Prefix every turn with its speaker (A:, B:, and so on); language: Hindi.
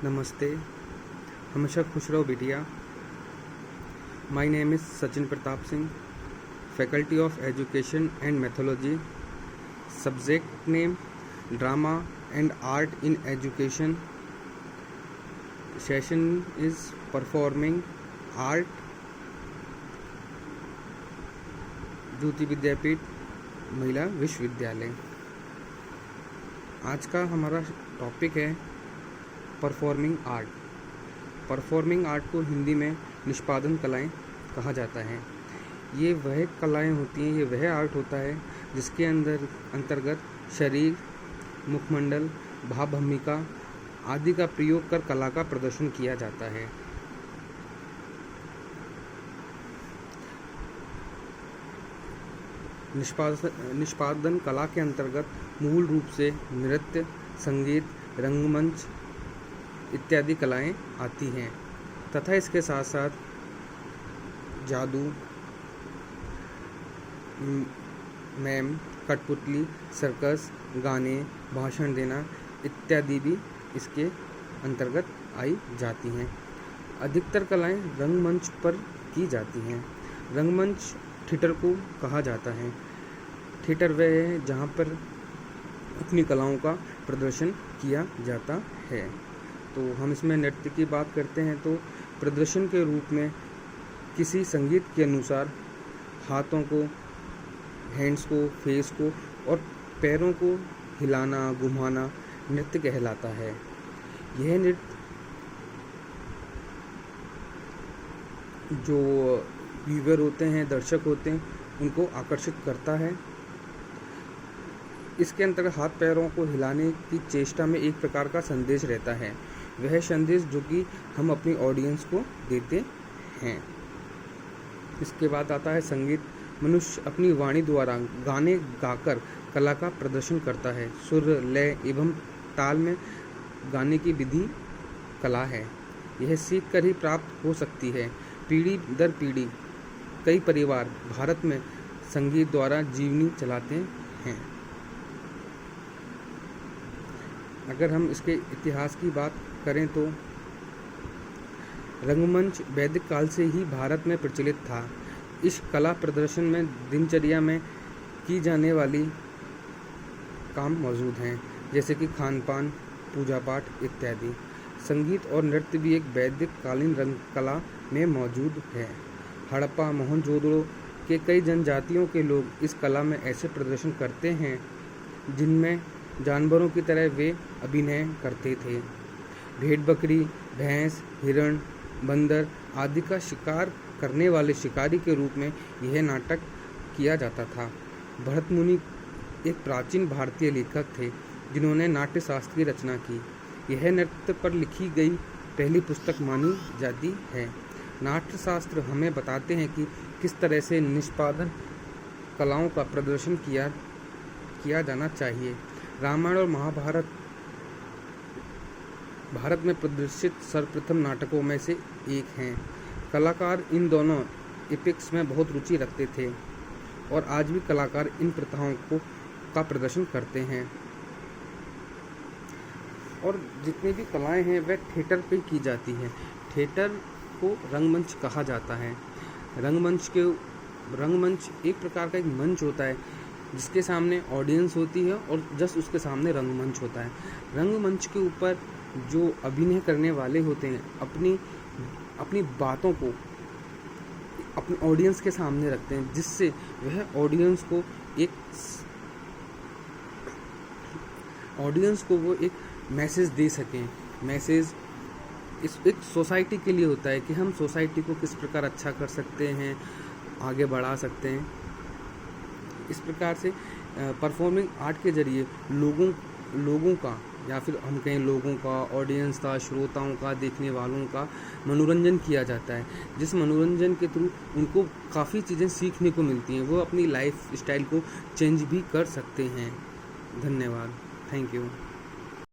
A: नमस्ते, हमेशा खुश रहो बिटिया। My name is Sachin Pratap Singh, faculty of education and methodology, subject name drama and art in education, session is performing art, Jyoti Vidyapeeth Mahila Vishwavidyalaya. आज का हमारा टॉपिक है परफॉर्मिंग आर्ट। परफॉर्मिंग आर्ट को हिंदी में निष्पादन कलाएं कहा जाता है। ये वह कलाएं होती हैं, ये वह आर्ट होता है जिसके अंतर्गत शरीर, मुखमंडल, भाव भूमिका आदि का प्रयोग कर कला का प्रदर्शन किया जाता है। निष्पादन कला के अंतर्गत मूल रूप से नृत्य, संगीत, रंगमंच इत्यादि कलाएं आती हैं तथा इसके साथ साथ जादू, मैम, कठपुतली, सर्कस, गाने, भाषण देना इत्यादि भी इसके अंतर्गत आई जाती हैं। अधिकतर कलाएं रंगमंच पर की जाती हैं। रंगमंच थिएटर को कहा जाता है। थिएटर वह है जहाँ पर अपनी कलाओं का प्रदर्शन किया जाता है। तो हम इसमें नृत्य की बात करते हैं तो प्रदर्शन के रूप में किसी संगीत के अनुसार हाथों को, हैंड्स को, फेस को और पैरों को हिलाना, घुमाना नृत्य कहलाता है। यह नृत्य जो व्यूअर होते हैं, दर्शक होते हैं, उनको आकर्षित करता है। इसके अंतर्गत हाथ पैरों को हिलाने की चेष्टा में एक प्रकार का संदेश रहता है, वह संदेश जो कि हम अपनी ऑडियंस को देते हैं। इसके बाद आता है संगीत। मनुष्य अपनी वाणी द्वारा गाने गाकर कला का प्रदर्शन करता है। सुर, लय एवं ताल में गाने की विधि कला है। यह सीख कर ही प्राप्त हो सकती है। पीढ़ी दर पीढ़ी कई परिवार भारत में संगीत द्वारा जीवनी चलाते हैं। अगर हम इसके इतिहास की बात करें तो रंगमंच वैदिक काल से ही भारत में प्रचलित था। इस कला प्रदर्शन में दिनचर्या में की जाने वाली काम मौजूद हैं, जैसे कि खान पान, पूजा पाठ इत्यादि। संगीत और नृत्य भी एक वैदिक कालीन रंग कला में मौजूद है। हड़प्पा, मोहनजोदड़ो के कई जनजातियों के लोग इस कला में ऐसे प्रदर्शन करते हैं जिनमें जानवरों की तरह वे अभिनय करते थे। भेड़ बकरी, भैंस, हिरण, बंदर आदि का शिकार करने वाले शिकारी के रूप में यह नाटक किया जाता था। भरत मुनि एक प्राचीन भारतीय लेखक थे जिन्होंने नाट्य शास्त्र की रचना की। यह नृत्य पर लिखी गई पहली पुस्तक मानी जाती है। नाट्य शास्त्र हमें बताते हैं कि किस तरह से निष्पादन कलाओं का प्रदर्शन किया जाना चाहिए। रामायण और महाभारत भारत में प्रदर्शित सर्वप्रथम नाटकों में से एक हैं। कलाकार इन दोनों एपिक्स में बहुत रुचि रखते थे और आज भी कलाकार इन प्रथाओं का प्रदर्शन करते हैं। और जितनी भी कलाएं हैं वह थिएटर पे की जाती हैं। थिएटर को रंगमंच कहा जाता है। रंगमंच एक प्रकार का एक मंच होता है जिसके सामने ऑडियंस होती है और जस्ट उसके सामने रंगमंच होता है। रंगमंच के ऊपर जो अभिनय करने वाले होते हैं अपनी बातों को अपने ऑडियंस के सामने रखते हैं, जिससे वह ऑडियंस को वो एक मैसेज दे सकें। मैसेज एक सोसाइटी के लिए होता है कि हम सोसाइटी को किस प्रकार अच्छा कर सकते हैं, आगे बढ़ा सकते हैं। इस प्रकार से परफॉर्मिंग आर्ट के जरिए लोगों का या फिर हम कहें लोगों का, ऑडियंस का, श्रोताओं का, देखने वालों का मनोरंजन किया जाता है, जिस मनोरंजन के थ्रू उनको काफ़ी चीज़ें सीखने को मिलती हैं। वो अपनी लाइफ स्टाइल को चेंज भी कर सकते हैं। धन्यवाद। Thank you.